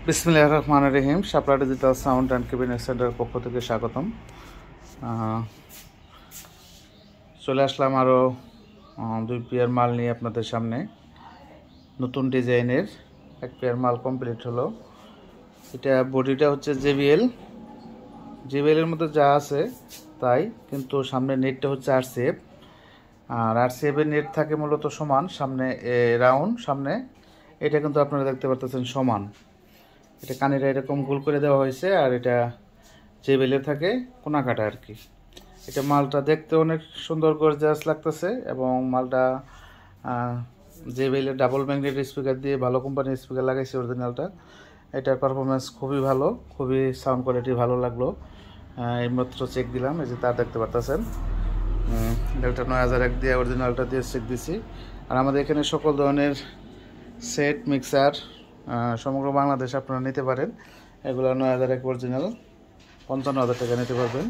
বিসমিল্লাহির রহমানির রহিম। শাপলা digital sound and cabinet সেন্টারের পক্ষ থেকে স্বাগতম। চলে আসলাম আরও 2 পেয়ার মাল নিয়ে আপনাদের সামনে। নতুন ডিজাইনের 1 পেয়ার মাল কমপ্লিট হলো। এটা বডিটা হচ্ছে জেবিএল এর মধ্যে যা আছে তাই, কিন্তু সামনে নেটটা হচ্ছে আরসিএফ। আর আরসিএফ এর নেট থাকে মূলত সমান, সামনে রাউন্ড, সামনে এটা কিন্তু আপনারা দেখতে পাচ্ছেন সমান। এটা কানিটা এরকম গোল করে দেওয়া হয়েছে, আর এটা জেবেলের থাকে কোনা কাটা আর কি। এটা মালটা দেখতে অনেক সুন্দর গর্জিয়াস লাগতেছে, এবং মালটা জেবেলের ডাবল ম্যাগনেট স্পিকার দিয়ে ভালো কোম্পানির স্পিকার লাগাইছে অরিজিনালটা। এটার পারফরমেন্স খুবই ভালো, খুবই সাউন্ড কোয়ালিটি ভালো লাগলো। এইমাত্র চেক দিলাম, এই যে তার দেখতে পাচ্ছেন ডেল্টা 9001 দিয়ে অরিজিনালটা দিয়ে চেক দিছি। আর আমাদের এখানে সকল ধরনের সেট মিক্সার সমগ্র বাংলাদেশ আপনারা নিতে পারেন। এগুলো 9001 অরিজিনাল 55,000 টাকা নিতে পারবেন।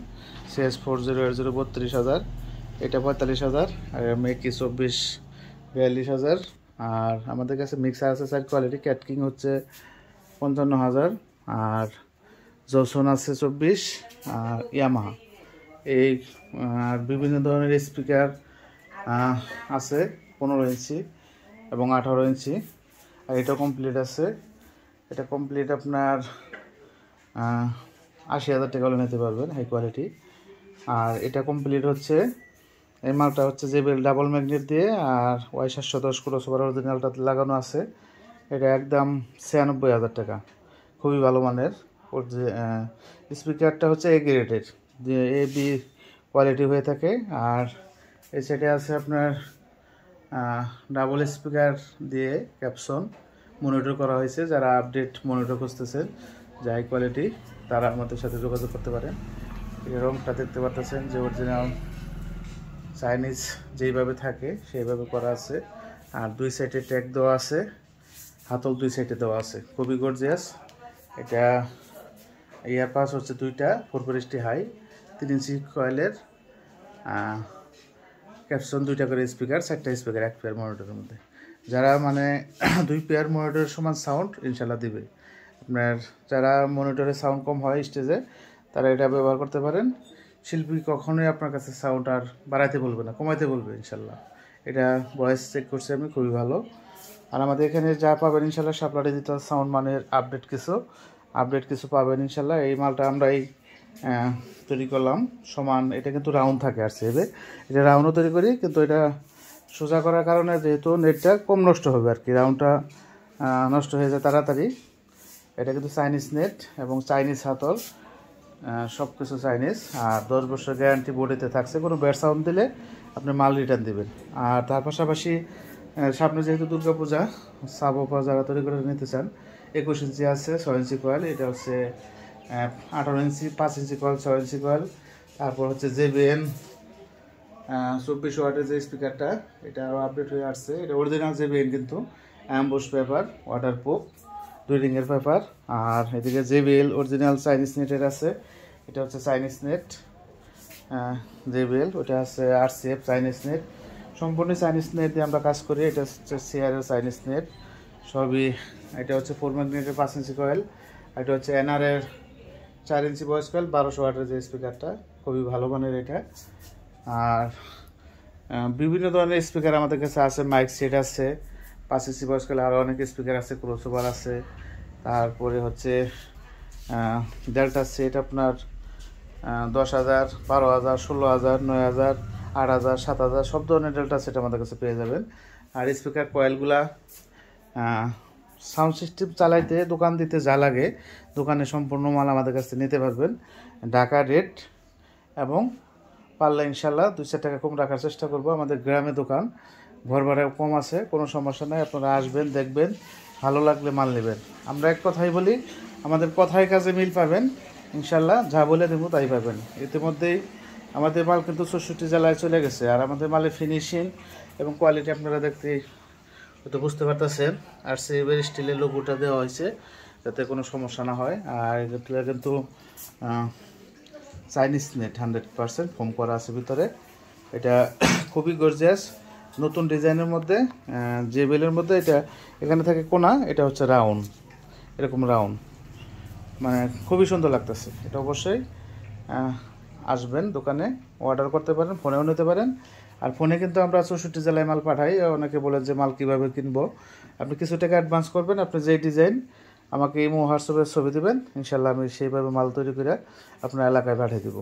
CS4080 32,000, এটা 45,000, আর মেকি 24 42,000। আর আমাদের কাছে মিক্সার আছে 4 কোয়ালিটি। ক্যাটকিং হচ্ছে 55,000, আর জসন আছে 24, আর ইয়ামাহা এই। আর বিভিন্ন ধরনের স্পিকার আছে 15 ইঞ্চি এবং 18 ইঞ্চি। আর এটা কমপ্লিট আছে, এটা কমপ্লিট আপনার 80,000 টাকা হলে নিতে পারবেন, হাই কোয়ালিটি। আর এটা কমপ্লিট হচ্ছে, এই মালটা হচ্ছে জেবিএল ডাবল ম্যাগনেট দিয়ে, আর Y710 ক্রসওভার অরিজিনালটা লাগানো আছে। এটা একদম 96,000 টাকা, খুবই ভালো মানের। স্পিকারটা হচ্ছে এ গ্রেডের, AB কোয়ালিটি হয়ে থাকে। আর এই সাইডে আছে আপনার ডাবল স্পিকার দিয়ে ক্যাপসন মনিটর করা হয়েছে। যারা আপডেট মনিটর খুঁজতেছেন যে হাই কোয়ালিটি, তারা আমাদের সাথে যোগাযোগ করতে পারেন। এই রংটা দেখতে পাচ্ছেন যে অরিজিনাল চাইনিজ যেইভাবে থাকে সেইভাবে করা আছে। আর 2 সাইডে ট্যাগ দেওয়া আছে, হাতল 2 সাইডে দেওয়া আছে, খুবই গর্জিয়াস। এটা ইয়ার পাস হচ্ছে 2টা 440 হাই, 3 ইঞ্চি কয়েলের ক্যাপসন, 2টা করে স্পিকার, 4টা স্পিকার 1 পেয়ার মনিটরের মধ্যে। যারা মানে 2 পেয়ার মনিটরের সমান সাউন্ড ইনশাল্লাহ দিবে। আপনার যারা মনিটরে সাউন্ড কম হয় স্টেজে, তারা এটা ব্যবহার করতে পারেন। শিল্পী কখনোই আপনার কাছে সাউন্ড আর বাড়াইতে বলবে না, কমাইতে বলবে ইনশাল্লাহ। এটা ভয়েস চেক করছি আমি, খুবই ভালো। আর আমাদের এখানে যা পাবেন ইনশাল্লাহ শাপলা ডিজিটাল সাউন্ড মানের আপডেট কিছু পাবেন ইনশাল্লাহ। এই মালটা আমরা এই তৈরি করলাম সমান, এটা কিন্তু রাউন্ড থাকে আর সেবে, এটা রাউন্ডও তৈরি করি, কিন্তু এটা সোজা করার কারণে যেহেতু নেটটা কম নষ্ট হবে আর কি, রাউন্ডটা নষ্ট হয়ে যায় তাড়াতাড়ি। এটা কিন্তু চাইনিজ নেট এবং চাইনিজ হাতল, সব কিছু চাইনিজ। আর 10 বছর গ্যারান্টি বডিতে থাকছে, কোনো ব্যাড সাউন্ড দিলে আপনি মাল রিটার্ন দেবেন। আর তার পাশাপাশি সামনে যেহেতু দুর্গাপূজা, সাবপা যারা তৈরি করে নিতে চান, 21 ইঞ্চি আছে 6 ইঞ্চি কয়েল, এটা হচ্ছে 18 ইঞ্চি 5 ইঞ্চি কয়েল, 6 ইঞ্চি কয়েল। তারপর হচ্ছে JBL 24 ওয়াটের যে স্পিকারটা, এটা আরও আপডেট হয়ে আসছে। এটা অরিজিনাল JBL, কিন্তু অ্যাম্বুশ পেপার, ওয়াটারপ্রুফ, 2 রিংয়ের পেপার। আর এদিকে JBL অরিজিনাল চাইনিজ নেটের আছে, এটা হচ্ছে চাইনিজ নেট JBL, ওটা আছে RCF চাইনিজ নেট, সম্পূর্ণ চাইনিজ নেট দিয়ে আমরা কাজ করি। এটা হচ্ছে সিআরের চাইনিজ নেট সবই। এটা হচ্ছে 4 ম্যাগনেটের 5 ইঞ্চি কয়েল, এটা হচ্ছে NR এর 4 ইঞ্চি ভয়েস কয়েল, 1200 ওয়াটের যে স্পিকারটা, খুবই ভালো মানের এটা। আর বিভিন্ন ধরনের স্পিকার আমাদের কাছে আছে, মাইক সেট আছে, 5 ইঞ্চি ভয়েস কয়েল, আরও অনেক স্পিকার আছে, ক্রসওভার আছে। তারপরে হচ্ছে ডেল্টা সেট আপনার 10,000, 12,000, 16,000, 9,000, 8,000, 7,000 সব ধরনের ডেল্টা সেট আমাদের কাছে পেয়ে যাবেন। আর স্পিকার কয়েলগুলা সাউন্ড সিস্টেম চালাইতে দোকান দিতে যা লাগে, দোকানে সম্পূর্ণ মাল আমাদের কাছে নিতে পারবেন। ঢাকা রেট, এবং পারলে ইনশাল্লাহ 2-4 টাকা কম রাখার চেষ্টা করব। আমাদের গ্রামে দোকান, ঘর ভাড়া কম আছে, কোনো সমস্যা নাই। আপনারা আসবেন, দেখবেন, ভালো লাগলে মাল নেবেন। আমরা এক কথাই বলি, আমাদের কথায় কাজে মিল পাবেন ইনশাল্লাহ, যা বলে দেবো তাই পাবেন। ইতিমধ্যেই আমাদের মাল কিন্তু 64 জেলায় চলে গেছে। আর আমাদের মালের ফিনিশিং এবং কোয়ালিটি আপনারা দেখতে হয়তো বুঝতে পারতেছেন। আর সেভের স্টিলের লোগোটা দেওয়া হয়েছে যাতে কোনো সমস্যা না হয়। আর এগুলো কিন্তু চাইনিজ নেট 100% ফোম করা আছে ভিতরে। এটা খুবই গর্জিয়াস, নতুন ডিজাইনের মধ্যে, জেবেলের মধ্যে। এটা এখানে থাকে কোনা, এটা হচ্ছে রাউন্ড। এরকম রাউন্ড, মানে খুবই সুন্দর লাগতেছে। এটা অবশ্যই আসবেন দোকানে, অর্ডার করতে পারেন, ফোনেও নিতে পারেন। আর ফোনে কিন্তু আমরা 64 জেলায় মাল পাঠাই। অনেকে বলেন যে মাল কীভাবে কিনবো, আপনি কিছু টাকা অ্যাডভান্স করবেন, আপনি যেই ডিজাইন আমাকে ইমো হোয়াটসঅ্যাপে ছবি দেবেন, ইনশাল্লাহ আমি সেইভাবে মাল তৈরি করে আপনার এলাকায় পাঠিয়ে দেবো।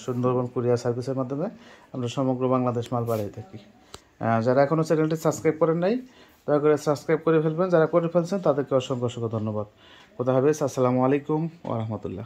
সুন্দরবন কুরিয়ার সার্ভিসের মাধ্যমে আমরা সমগ্র বাংলাদেশ মাল পাঠিয়ে থাকি। যারা এখনও চ্যানেলটি সাবস্ক্রাইব করেন নাই, দয়া করে সাবস্ক্রাইব করে ফেলবেন। যারা করে ফেলছেন তাদেরকে অসংখ্য অসংখ্য ধন্যবাদ। খোদা হাফেজ। আসসালামু আলাইকুম ওয়া রাহমাতুল্লাহ।